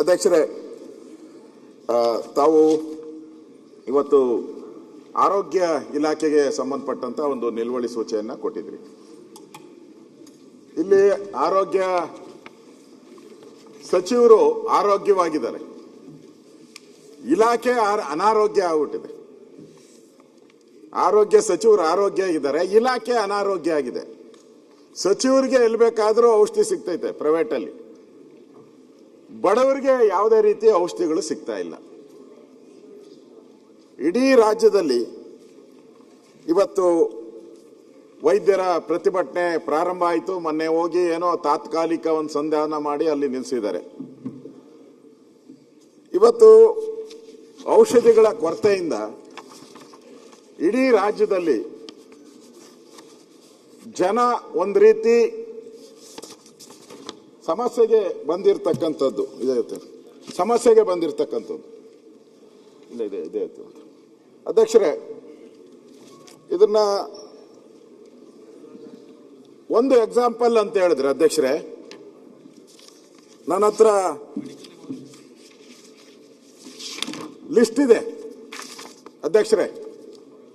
ಅಧ್ಯಕ್ಷರೇ, ತಾವು ಇವತ್ತು ಆರೋಗ್ಯ ಇಲಾಖೆಗೆ ಸಂಬಂಧಪಟ್ಟಂತ ಒಂದು ನಿಲುವಳಿ ಸೂಚನೆಯನ್ನ ಕೊಟ್ಟಿದ್ರಿ. ಇಲ್ಲಿ ಆರೋಗ್ಯ ಸಚಿವರು ಆರೋಗ್ಯವಾಗಿದ್ದಾರೆ, ಇಲಾಖೆ ಅನಾರೋಗ್ಯ ಆಗ್ಬಿಟ್ಟಿದೆ. ಆರೋಗ್ಯ ಸಚಿವರು ಆರೋಗ್ಯ ಆಗಿದ್ದಾರೆ, ಇಲಾಖೆ ಅನಾರೋಗ್ಯ ಆಗಿದೆ. ಸಚಿವರಿಗೆ ಎಲ್ಲಿ ಬೇಕಾದರೂ ಔಷಧಿ ಸಿಗ್ತೈತೆ ಪ್ರೈವೇಟ್ ಅಲ್ಲಿ, ಬಡವರಿಗೆ ಯಾವುದೇ ರೀತಿಯ ಔಷಧಿಗಳು ಸಿಗ್ತಾ ಇಲ್ಲ. ಇಡೀ ರಾಜ್ಯದಲ್ಲಿ ಇವತ್ತು ವೈದ್ಯರ ಪ್ರತಿಭಟನೆ ಪ್ರಾರಂಭ ಆಯಿತು. ಮೊನ್ನೆ ಹೋಗಿ ಏನೋ ತಾತ್ಕಾಲಿಕ ಒಂದು ಸಂಧಾನ ಮಾಡಿ ಅಲ್ಲಿ ನಿಲ್ಲಿಸಿದ್ದಾರೆ. ಇವತ್ತು ಔಷಧಿಗಳ ಕೊರತೆಯಿಂದ ಇಡೀ ರಾಜ್ಯದಲ್ಲಿ ಜನ ಒಂದು ರೀತಿ ಸಮಸ್ಯೆಗೆ ಬಂದಿರತಕ್ಕಂಥದ್ದು ಸಮಸ್ಯೆಗೆ ಬಂದಿರತಕ್ಕಂಥದ್ದು ಇದೆ. ಅಧ್ಯಕ್ಷರೇ, ಇದನ್ನ ಒಂದು ಎಕ್ಸಾಂಪಲ್ ಅಂತ ಹೇಳಿದ್ರೆ, ಅಧ್ಯಕ್ಷರೇ, ನನ್ನ ಹತ್ರ ಲಿಸ್ಟ್ ಇದೆ ಅಧ್ಯಕ್ಷರೇ.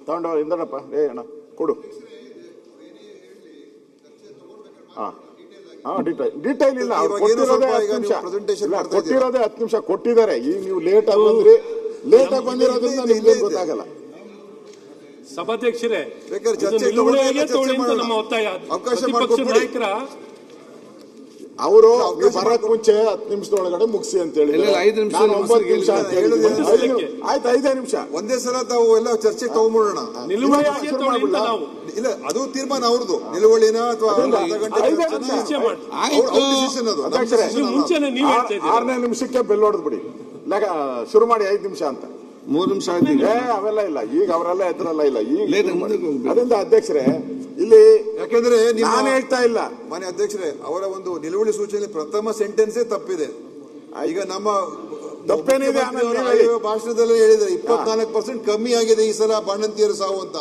ತಗೊಂಡು ಇಂದನಪ್ಪ, ಅಣ್ಣ ಕೊಡು. ಡೀಟೈಲ್ ಇಲ್ಲ, ಕೊಟ್ಟಿರೋದೇ 10 ನಿಮಿಷ ಕೊಟ್ಟಿದ್ದಾರೆ. ಈಗ ನೀವು ಲೇಟ್ ಆಗಿ ಬಂದಿರೋದ್ರಿಂದ ನಿಮ್ಗೆ ಗೊತ್ತಾಗಲ್ಲ. ಸಭಾಧ್ಯಕ್ಷರೇ, ಅವರು ಬರಕ್ ಮುಂಚೆ 10 ನಿಮಿಷದೊಳಗಡೆ ಮುಗಿಸಿ ಅಂತ ಹೇಳಿ 5 ನಿಮಿಷ ಅಂತ ಹೇಳಿದ್ವಿ. ಆಯ್ತು, 5 ನಿಮಿಷ ಒಂದೇ ಸಲ ತಾವು ಎಲ್ಲ ಚರ್ಚೆ ತಗೊಂಡ್ಬಿಡೋಣ. ಇಲ್ಲ, ಅದು ತೀರ್ಮಾನ ಅವ್ರದ್ದು, ನಿಲುವಳಿನ ಅಥವಾ 6ನೇ ನಿಮಿಷಕ್ಕೆ ಬೆಲ್ ಹೊಡೆದ್ ಬಿಡಿ, ಶುರು ಮಾಡಿ 5 ನಿಮಿಷ ಅಂತ 3 ನಿಮಿಷ ಅವೆಲ್ಲ ಇಲ್ಲ. ಈಗ ಅವರೆಲ್ಲ ಎದುರಲ್ಲ ಇಲ್ಲ. ಈಗ ಅದರಿಂದ ಅಧ್ಯಕ್ಷರೇ, ಇಲ್ಲಿ ಯಾಕೆಂದ್ರೆ ನಾನು ಹೇಳ್ತಾ ಇಲ್ಲ, ಮಾನ್ಯ ಅಧ್ಯಕ್ಷರೇ, ಅವರ ಒಂದು ನಿಲುವಳಿ ಸೂಚನೆ ಪ್ರಥಮ ಸೆಂಟೆನ್ಸೇ ತಪ್ಪಿದೆ. ಈಗ ನಮ್ಮ ತಪ್ಪೇನಿದೆ ಭಾಷಣದಲ್ಲಿ ಹೇಳಿದ್ರೆ 24% ಕಮ್ಮಿ ಆಗಿದೆ ಈ ಸಲ ಬಾಣಂತಿಯರು ಸಾವು ಅಂತ.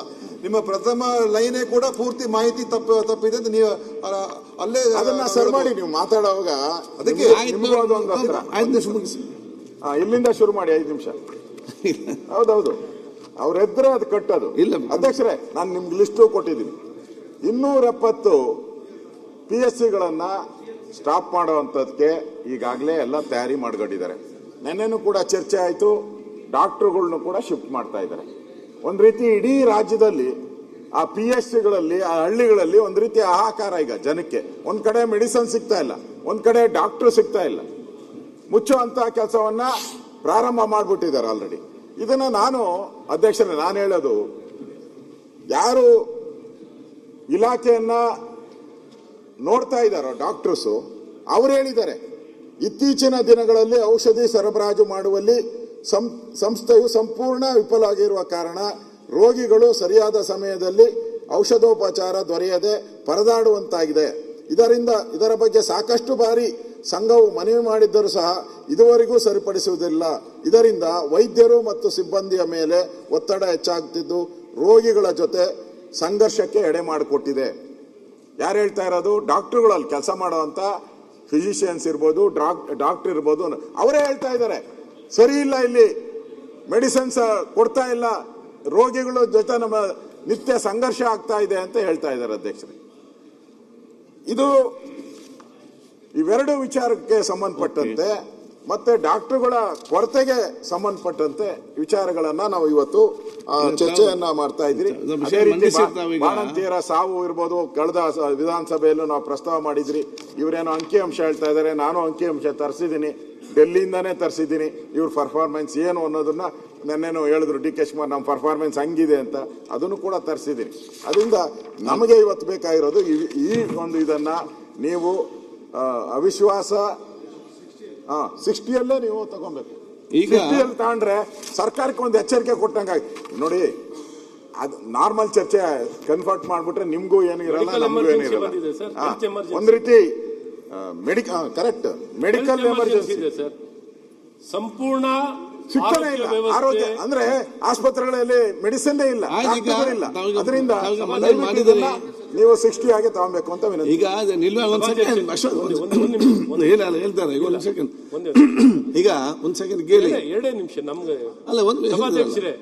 ನಿಮ್ಮ ಪ್ರಥಮ ಲೈನೇ ಕೂಡ ಪೂರ್ತಿ ಮಾಹಿತಿ ತಪ್ಪಿದೆ ಅಂತ ನೀವು ಅಲ್ಲೇ ಅದನ್ನ ಸರಿ ಮಾಡಿ ನೀವು ಮಾತಾಡುವಾಗ ಅದಕ್ಕೆ ಇಲ್ಲಿಂದ ಶುರು ಮಾಡಿ 5 ನಿಮಿಷ. ಹೌದೌದು, ಅವ್ರೆದ್ರೆ ಅದು ಕಟ್ಟೋದು ಇಲ್ಲ. ಅಧ್ಯಕ್ಷರೇ, ನಾನು ನಿಮ್ಗೆ ಲಿಸ್ಟು ಕೊಟ್ಟಿದ್ದೀನಿ. 270 PSCಗಳನ್ನ ಸ್ಟಾಪ್ ಮಾಡುವಂಥದ್ದಕ್ಕೆ ಈಗಾಗಲೇ ಎಲ್ಲ ತಯಾರಿ ಮಾಡ್ಕೊಂಡಿದ್ದಾರೆ. ನೆನ್ನೆನೂ ಕೂಡ ಚರ್ಚೆ ಆಯಿತು. ಡಾಕ್ಟರ್ಗಳ್ನು ಕೂಡ ಶಿಫ್ಟ್ ಮಾಡ್ತಾ ಇದ್ದಾರೆ. ಒಂದು ರೀತಿ ಇಡೀ ರಾಜ್ಯದಲ್ಲಿ ಆ PSCಗಳಲ್ಲಿ, ಆ ಹಳ್ಳಿಗಳಲ್ಲಿ ಒಂದು ರೀತಿ ಹಾಹಾಕಾರ ಈಗ ಜನಕ್ಕೆ. ಒಂದ್ ಕಡೆ ಮೆಡಿಸಿನ್ ಸಿಗ್ತಾ ಇಲ್ಲ, ಒಂದ್ ಕಡೆ ಡಾಕ್ಟರ್ ಸಿಗ್ತಾ ಇಲ್ಲ. ಮುಚ್ಚುವಂತ ಕೆಲಸವನ್ನ ಪ್ರಾರಂಭ ಮಾಡಿಬಿಟ್ಟಿದ್ದಾರೆ ಆಲ್ರೆಡಿ. ಇದನ್ನ ಅಧ್ಯಕ್ಷರೇ, ನಾನು ಹೇಳೋದು, ಯಾರು ಇಲಾಖೆಯನ್ನ ನೋಡ್ತಾ ಇದ್ದಾರೋ ಡಾಕ್ಟರ್ಸು, ಅವರು ಹೇಳಿದ್ದಾರೆ, ಇತ್ತೀಚಿನ ದಿನಗಳಲ್ಲಿ ಔಷಧಿ ಸರಬರಾಜು ಮಾಡುವಲ್ಲಿ ಸಂಸ್ಥೆಯು ಸಂಪೂರ್ಣ ವಿಫಲವಾಗಿರುವ ಕಾರಣ ರೋಗಿಗಳು ಸರಿಯಾದ ಸಮಯದಲ್ಲಿ ಔಷಧೋಪಚಾರ ದೊರೆಯದೆ ಪರದಾಡುವಂತಾಗಿದೆ. ಇದರ ಬಗ್ಗೆ ಸಾಕಷ್ಟು ಬಾರಿ ಸಂಘವು ಮನವಿ ಮಾಡಿದ್ದರೂ ಸಹ ಇದುವರೆಗೂ ಸರಿಪಡಿಸುವುದಿಲ್ಲ. ಇದರಿಂದ ವೈದ್ಯರು ಮತ್ತು ಸಿಬ್ಬಂದಿಯ ಮೇಲೆ ಒತ್ತಡ ಹೆಚ್ಚಾಗುತ್ತಿದ್ದು ರೋಗಿಗಳ ಜೊತೆ ಸಂಘರ್ಷಕ್ಕೆ ಎಡೆ ಮಾಡಿಕೊಟ್ಟಿದೆ. ಯಾರು ಹೇಳ್ತಾ ಇರೋದು? ಡಾಕ್ಟರ್ಗಳಲ್ಲಿ ಕೆಲಸ ಮಾಡುವಂತ ಫಿಸಿಷಿಯನ್ಸ್ ಇರ್ಬೋದು, ಡಾಕ್ಟರ್ ಇರ್ಬೋದು, ಅವರೇ ಹೇಳ್ತಾ ಇದ್ದಾರೆ, ಸರಿ ಇಲ್ಲ, ಇಲ್ಲಿ ಮೆಡಿಸಿನ್ಸ್ ಕೊಡ್ತಾ ಇಲ್ಲ, ರೋಗಿಗಳ ಜೊತೆ ನಮ್ಮ ನಿತ್ಯ ಸಂಘರ್ಷ ಆಗ್ತಾ ಇದೆ ಅಂತ ಹೇಳ್ತಾ ಇದ್ದಾರೆ. ಅಧ್ಯಕ್ಷರೇ, ಇದು ಇವೆರಡು ವಿಚಾರಕ್ಕೆ ಸಂಬಂಧಪಟ್ಟಂತೆ ಮತ್ತೆ ಡಾಕ್ಟರ್ಗಳ ಕೊರತೆಗೆ ಸಂಬಂಧಪಟ್ಟಂತೆ ವಿಚಾರಗಳನ್ನ ನಾವು ಇವತ್ತು ಚರ್ಚೆಯನ್ನ ಮಾಡ್ತಾ ಇದ್ರಿ. ಅದೇ ರೀತಿ ಬಾಣಂತಿಯರ ಸಾವು ಇರ್ಬೋದು, ಕಳೆದ ವಿಧಾನಸಭೆಯಲ್ಲೂ ನಾವು ಪ್ರಸ್ತಾವ ಮಾಡಿದ್ರಿ. ಇವರೇನೋ ಅಂಕಿಅಂಶ ಹೇಳ್ತಾ ಇದ್ದಾರೆ, ನಾನು ಅಂಕಿಅಂಶ ತರಿಸಿದ್ದೀನಿ, ಡೆಲ್ಲಿಯಿಂದಾನೇ ತರಿಸಿದ್ದೀನಿ. ಇವ್ರ ಪರ್ಫಾರ್ಮೆನ್ಸ್ ಏನು ಅನ್ನೋದನ್ನ ನೆನ್ನೆನೂ ಹೇಳಿದ್ರು ಡಿ ಕೆ ಶಿವಕುಮಾರ್, ನಮ್ಮ ಪರ್ಫಾರ್ಮೆನ್ಸ್ ಹಂಗಿದೆ ಅಂತ, ಅದನ್ನು ಕೂಡ ತರಿಸಿದ್ದೀನಿ. ಅದರಿಂದ ನಮಗೆ ಇವತ್ತು ಬೇಕಾಗಿರೋದು ಈ ಒಂದು ಇದನ್ನ ನೀವು ಅವಿಶ್ವಾಸ 60ಯಲ್ಲೇ ನೀವು ತಗೊಬೇಕು. 60ಯಲ್ಲಿ ತಗೊಂಡ್ರೆ ಸರ್ಕಾರಕ್ಕೆ ಒಂದು ಎಚ್ಚರಿಕೆ ಕೊಟ್ಟಂಗಾಗಿ ನೋಡಿ. ಅದು ನಾರ್ಮಲ್ ಚರ್ಚೆ ಕನ್ಫರ್ಟ್ ಮಾಡ್ಬಿಟ್ರೆ ನಿಮ್ಗೂ ಏನು ಇರಲ್ಲ, ನಮಗೂ ಏನು ಇರಲ್ಲ. ಒಂದ್ ರೀತಿ ಕರೆಕ್ಟ್ ಮೆಡಿಕಲ್ ಎಮರ್ಜೆನ್ಸಿ ಇದೆ ಸರ್. ಸಂಪೂರ್ಣ ಸಿಗ್ತಾನೆ ಇಲ್ಲ. ಆರೋಗ್ಯ ಅಂದ್ರೆ ಆಸ್ಪತ್ರೆಗಳಲ್ಲಿ ಮೆಡಿಸಿನ್ ಇಲ್ಲ, ಡಾಕ್ಟರ್ಗಳಿಲ್ಲ. ಅದರಿಂದ ನೀವು 60 ಆಗಿ ತಗೊಬೇಕು ಅಂತ ವಿನಂತಿ. ಈಗ ನಿಲ್ವ ಒಂದ್ ಸೆಕೆಂಡ್ ಹೇಳ್ತಾರೆ. ಈಗ ಒಂದ್ ಸೆಕೆಂಡ್ ಈಗ ಒಂದ್ ಸೆಕೆಂಡ್ ಕೇಳಿ. 2 ನಿಮಿಷ ನಮ್ಗೆ ಅಲ್ಲ ಒಂದು ಸಭಾಧ್ಯಕ್ಷರೇ,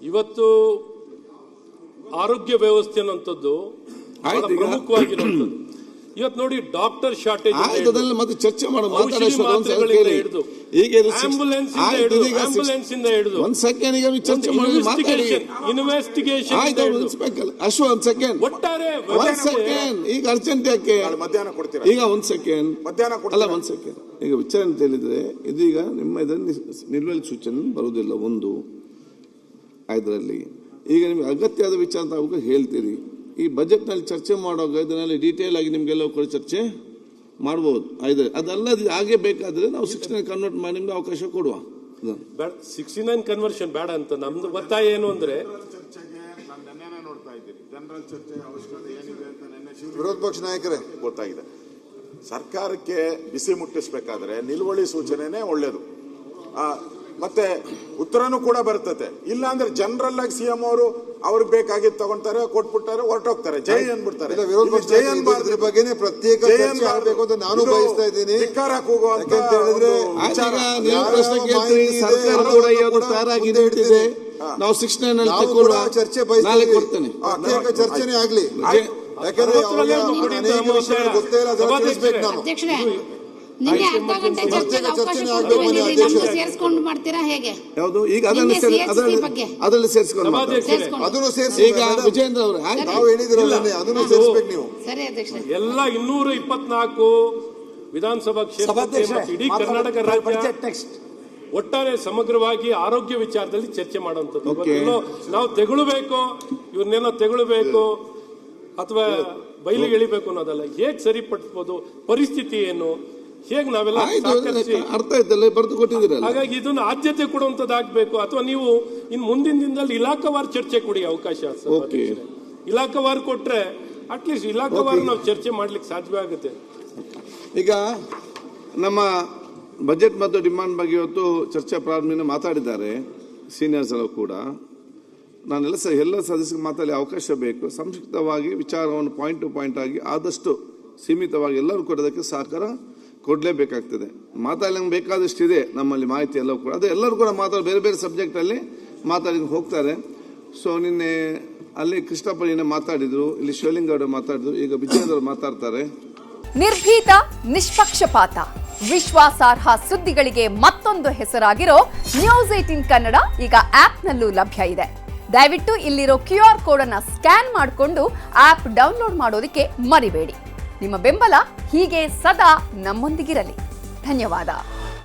ಇವತ್ತು ಆರೋಗ್ಯ ವ್ಯವಸ್ಥೆ ಅನ್ನುವಂಥದ್ದು ಪ್ರಮುಖವಾಗಿರುವಂಥದ್ದು. ಇವತ್ತು ನೋಡಿ ಡಾಕ್ಟರ್ ಶಾರ್ಟೇಜ್ ಮತ್ತೆ ಚರ್ಚೆ ಮಾಡೋ ಒಂದ್ ಸೆಕೆಂಡ್ ಈಗ ಚರ್ಚೆ ಮಾಡಿ ಇನ್ವೆಸ್ಟಿಗೇಷನ್ ಅಶ್ವ ಒಂದ್ ಸೆಕೆಂಡ್ ಒಟ್ಟಾರೆ ಒಂದ್ ಸೆಕೆಂಡ್ ಈಗ ಅರ್ಜೆಂಟ್ ಯಾಕೆ ಮಧ್ಯಾಹ್ನ ಕೊಡ್ತೀರಾ? ಈಗ ಒಂದ್ ಸೆಕೆಂಡ್ ಮಧ್ಯಾಹ್ನ ಅಲ್ಲ ಒಂದ್ ಸೆಕೆಂಡ್ ಈಗ ವಿಚಾರ ಅಂತ ಹೇಳಿದ್ರೆ ಇದೀಗ ನಿಮ್ಮ ಇದರಲ್ಲಿ ನಿಲುವಳಿ ಸೂಚನೆ ಬರುವುದಿಲ್ಲ ಒಂದು ಇದರಲ್ಲಿ. ಈಗ ನಿಮ್ಗೆ ಅಗತ್ಯ ಆದ ವಿಚಾರ ಅಂತ ಅವಾಗ ಹೇಳ್ತೀರಿ. ಈ ಬಜೆಟ್ ನಲ್ಲಿ ಚರ್ಚೆ ಮಾಡುವಾಗ ಇದರಲ್ಲಿ ಡೀಟೇಲ್ ಆಗಿ ನಿಮ್ಗೆಲ್ಲ ಕೂಡ ಚರ್ಚೆ ಮಾಡಬಹುದು. ಅದಲ್ಲದೆ ಹಾಗೆ ಬೇಕಾದ್ರೆ ನಾವು 69 ಕನ್ವರ್ಟ್ ಮಾಡಿ ನಿಮ್ಗೆ ಅವಕಾಶ ಕೊಡುವ. 69 ಕನ್ವರ್ಷನ್ ಬೇಡ ಅಂತ ನಮ್ದು ಒತ್ತಾಯ ಏನು ಅಂದ್ರೆ ನೋಡ್ತಾ ಇದ್ದೀರಿ ಜನರಲ್ ಚರ್ಚೆ ಅವಶ್ಯಕತೆ ಏನಿದೆ ಅಂತ ವಿರೋಧ ಪಕ್ಷ ನಾಯಕರೇ ಗೊತ್ತಾಗಿದೆ. ಸರ್ಕಾರಕ್ಕೆ ಬಿಸಿ ಮುಟ್ಟಿಸಬೇಕಾದ್ರೆ ನಿಲುವಳಿ ಸೂಚನೆನೇ ಒಳ್ಳೇದು. ಮತ್ತೆ ಉತ್ತರನೂ ಕೂಡ ಬರ್ತದೆ. ಇಲ್ಲ ಅಂದ್ರೆ ಜನರಲ್ ಆಗಿ ಸಿಎಂ ಅವರು ಅವ್ರಿಗೆ ಬೇಕಾಗಿದ್ದು ತಗೊಂತಾರೆ, ಕೊಟ್ಬಿಡ್ತಾರೆ, ಹೊರಟೋಗ್ತಾರೆ, ಜೈ ಅನ್ಬಿಡ್ತಾರೆ. ವಿರೋಧ ಪಕ್ಷ ಇದ್ರ ಬಗ್ಗೆನೇ ಪ್ರತ್ಯೇಕ ಚರ್ಚೆ ಆಗಬೇಕು ಅಂತ ನಾನು ಬಯಸ್ತಾ ಇದ್ದೀನಿ. ಧಿಕ್ಕಾರ ಕೂಗುವಂತ ಹೇಳಿದ್ರೆ ನಾವು 69 ಚರ್ಚೆ ಬಯಸ್ತೇನೆ. ಪ್ರತ್ಯೇಕ ಚರ್ಚೆನೇ ಆಗ್ಲಿ. ಯಾಕಂದ್ರೆ ಅನೇಕ ವಿಷಯಗಳು ಗೊತ್ತೇ ಇಲ್ಲ, ಅದನ್ನ ತಿಳಿಸ್ಬೇಕು ನಾನು. ನಿನ್ನೆ ಅರ್ಧ ಗಂಟೆ ಚರ್ಚೆಗೆ ಅವಕಾಶ ಕೊಟ್ಟಿದ್ದೀವಿ, ನಮ್ಮನ್ನು ಸೇರಿಸ್ಕೊಂಡು ಮಾಡ್ತೀರಾ ಹೇಗೆ? ಯಾವುದು ಈಗ ಅದರಲ್ಲಿ ಸೇರಿಸ್ಕೊಂಡು ಅದನ್ನು ಸೇರಿಸಿ. ಈಗ ವಿಜೇಂದ್ರ ಅವರು ನಾವು ಹೇಳಿದಿರಲ್ಲ ಅದನ್ನು ಸೇರಿಸ್ಬೇಕು ನೀವು. ಸರಿ ಅಧ್ಯಕ್ಷರೇ. ಎಲ್ಲ 224 ವಿಧಾನಸಭಾ ಕ್ಷೇತ್ರ ಇಡೀ ಕರ್ನಾಟಕ ರಾಜ್ಯ ಒಟ್ಟಾರೆ ಸಮಗ್ರವಾಗಿ ಆರೋಗ್ಯ ವಿಚಾರದಲ್ಲಿ ಚರ್ಚೆ ಮಾಡುವಂಥದ್ದು. ನಾವು ತೆಗೊಳ್ಬೇಕು, ಇವ್ರನ್ನೆಲ್ಲ ತೆಗೊಳ್ಬೇಕು ಅಥವಾ ಬಯಲಿಗೆ ಎಳಿಬೇಕು ಅನ್ನೋದಲ್ಲ. ಹೇಗೆ ಸರಿಪಡಿಸಬಹುದು, ಪರಿಸ್ಥಿತಿ ಏನು, ಹೇಗೆ ನಾವೆಲ್ಲ ಅರ್ಥ ಆಯ್ತಲ್ಲ ಬರೆದು ಕೊಟ್ಟಿದ್ದೀರಲ್ಲ. ಹಾಗಾಗಿ ಇದನ್ನು ಆದ್ಯತೆ ಕೊಡುವಂತದ್ದಾಗಬೇಕು. ಅಥವಾ ನೀವು ಇನ್ನು ಮುಂದಿನ ದಿನದಲ್ಲಿ ಇಲಾಖಾವಾರು ಚರ್ಚೆ ಕೊಡಿ ಅವಕಾಶ. ಇಲಾಖಾವಾರು ಕೊಟ್ರೆ ಅಟ್ಲೀಸ್ಟ್ ಇಲಾಖಾವಾರು ನಾವು ಚರ್ಚೆ ಮಾಡ್ಲಿಕ್ಕೆ ಸಾಧ್ಯವಾಗುತ್ತೆ. ಈಗ ನಮ್ಮ ಬಜೆಟ್ ಮತ್ತು ಡಿಮಾಂಡ್ ಬಗ್ಗೆ ಇವತ್ತು ಚರ್ಚಾ ಪ್ರಾರಂಭ ಮಾತಾಡಿದ್ದಾರೆ ಸೀನಿಯರ್ಸ್ ಎಲ್ಲ ಕೂಡ. ನಾನೆಲ್ಲ ಎಲ್ಲ ಸದಸ್ಯರಿಗೆ ಮಾತಾಡಲಿ ಅವಕಾಶ ಬೇಕು. ಸಂಕ್ಷಿಪ್ತವಾಗಿ ವಿಚಾರವನ್ನು ಪಾಯಿಂಟ್ ಟು ಪಾಯಿಂಟ್ ಆಗಿ ಆದಷ್ಟು ಸೀಮಿತವಾಗಿ ಎಲ್ಲರೂ ಕೊಡೋದಕ್ಕೆ ಸಹಕಾರ ಕೊಡಲೇಬೇಕಾಗ್ತದೆ. ಮಾತಾಡಲಿಕ್ಕೆ ಬೇಕಾದಷ್ಟಿದೆ ನಮ್ಮಲ್ಲಿ ಮಾಹಿತಿ ಎಲ್ಲ ಕೂಡ. ಅದು ಎಲ್ಲರೂ ಕೂಡ ಬೇರೆ ಬೇರೆ ಸಬ್ಜೆಕ್ಟಲ್ಲಿ ಮಾತಾಡಿ ಹೋಗ್ತಾರೆ. ಸೊ ನಿನ್ನೆ ಅಲ್ಲಿ ಕೃಷ್ಣಪ್ಪ ನಿನ್ನೆ ಮಾತಾಡಿದ್ರು, ಇಲ್ಲಿ ಶಿವಲಿಂಗೌಡ ಮಾತಾಡಿದ್ರು, ಈಗ ವಿಜೇಂದ್ರ ಮಾತಾಡ್ತಾರೆ. ನಿರ್ಭೀತ, ನಿಷ್ಪಕ್ಷಪಾತ, ವಿಶ್ವಾಸಾರ್ಹ ಸುದ್ದಿಗಳಿಗೆ ಮತ್ತೊಂದು ಹೆಸರಾಗಿರೋ ನ್ಯೂಸ್ 18 ಕನ್ನಡ ಈಗ ಆಪ್ನಲ್ಲೂ ಲಭ್ಯ ಇದೆ. ದಯವಿಟ್ಟು ಇಲ್ಲಿರೋ QR ಕೋಡ್ ಅನ್ನ ಸ್ಕ್ಯಾನ್ ಮಾಡಿಕೊಂಡು ಆಪ್ ಡೌನ್ಲೋಡ್ ಮಾಡೋದಕ್ಕೆ ಮರಿಬೇಡಿ. ನಿಮ್ಮ ಬೆಂಬಲ ಹೀಗೆ ಸದಾ ನಮ್ಮೊಂದಿಗಿರಲಿ. ಧನ್ಯವಾದ.